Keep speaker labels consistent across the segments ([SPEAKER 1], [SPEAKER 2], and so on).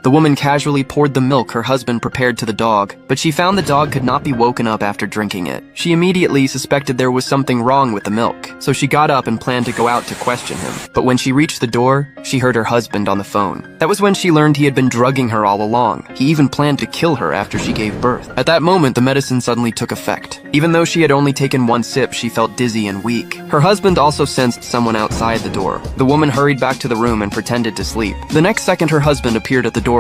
[SPEAKER 1] The woman casually poured the milk her husband prepared to the dog, but she found the dog could not be woken up after drinking it. She immediately suspected there was something wrong with the milk, so she got up and planned to go out to question him. But when she reached the door, she heard her husband on the phone. That was when she learned he had been drugging her all along. He even planned to kill her after she gave birth. At that moment, the medicine suddenly took effect. Even though she had only taken one sip, she felt dizzy and weak. Her husband also sensed someone outside the door. The woman hurried back to the room and pretended to sleep. The next second, her husband appeared at the doorway.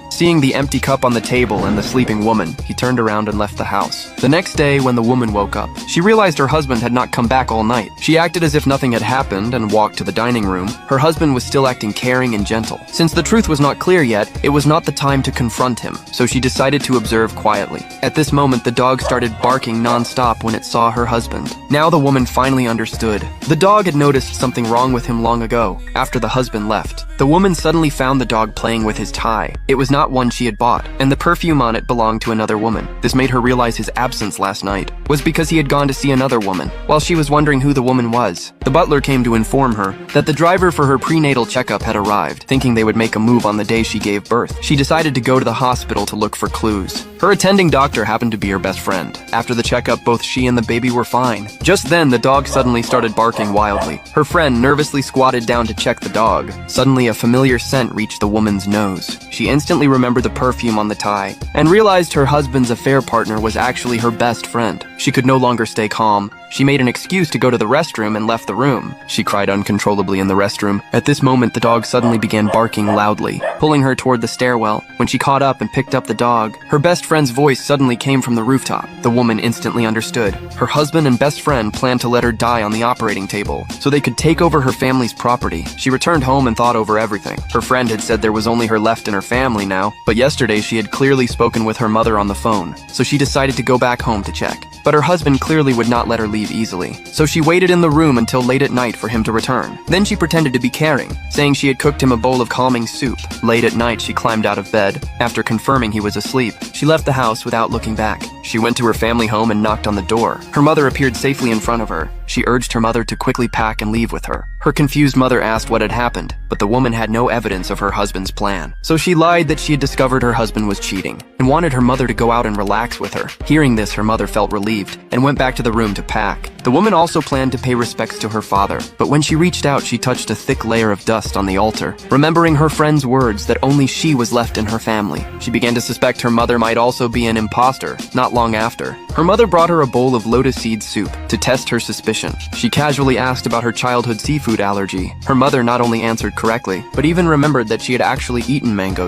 [SPEAKER 1] Seeing the empty cup on the table and the sleeping woman, he turned around and left the house. The next day, when the woman woke up, she realized her husband had not come back all night. She acted as if nothing had happened and walked to the dining room. Her husband was still acting caring and gentle. Since the truth was not clear yet, it was not the time to confront him, so she decided to observe quietly. At this moment, the dog started barking non-stop when it saw her husband. Now the woman finally understood. The dog had noticed something wrong with him long ago, after the husband left. The woman suddenly found the dog playing with his tie. It was not one she had bought, and the perfume on it belonged to another woman. This made her realize his absence last night was because he had gone to see another woman. While she was wondering who the woman was, the butler came to inform her that the driver for her prenatal checkup had arrived. Thinking they would make a move on the day she gave birth, she decided to go to the hospital to look for clues. Her attending doctor happened to be her best friend. After the checkup, both she and the baby were fine. Just then, the dog suddenly started barking wildly. Her friend nervously squatted down to check the dog. Suddenly, a familiar scent reached the woman's nose. She instantly remembered the perfume on the tie and realized her husband's affair partner was actually her best friend. She could no longer stay calm. She made an excuse to go to the restroom and left the room. She cried uncontrollably in the restroom. At this moment, the dog suddenly began barking loudly, pulling her toward the stairwell. When she caught up and picked up the dog, her best friend's voice suddenly came from the rooftop. The woman instantly understood. Her husband and best friend planned to let her die on the operating table so they could take over her family's property. She returned home and thought over everything. Her friend had said there was only her left in her family now, but yesterday she had clearly spoken with her mother on the phone, so she decided to go back home to check. But her husband clearly would not let her leave easily, so she waited in the room until late at night for him to return. Then she pretended to be caring, saying she had cooked him a bowl of calming soup. Late at night, she climbed out of bed. After confirming he was asleep, she left the house without looking back. She went to her family home and knocked on the door. Her mother appeared safely in front of her. She urged her mother to quickly pack and leave with her. Her confused mother asked what had happened, but the woman had no evidence of her husband's plan. So she lied that she had discovered her husband was cheating and wanted her mother to go out and relax with her. Hearing this, her mother felt relieved and went back to the room to pack. The woman also planned to pay respects to her father, but when she reached out, she touched a thick layer of dust on the altar. Remembering her friend's words that only she was left in her family, she began to suspect her mother might also be an imposter. Not long after, her mother brought her a bowl of lotus seed soup to test her suspicion. She casually asked about her childhood seafood allergy. Her mother not only answered correctly, but even remembered that she had actually eaten mango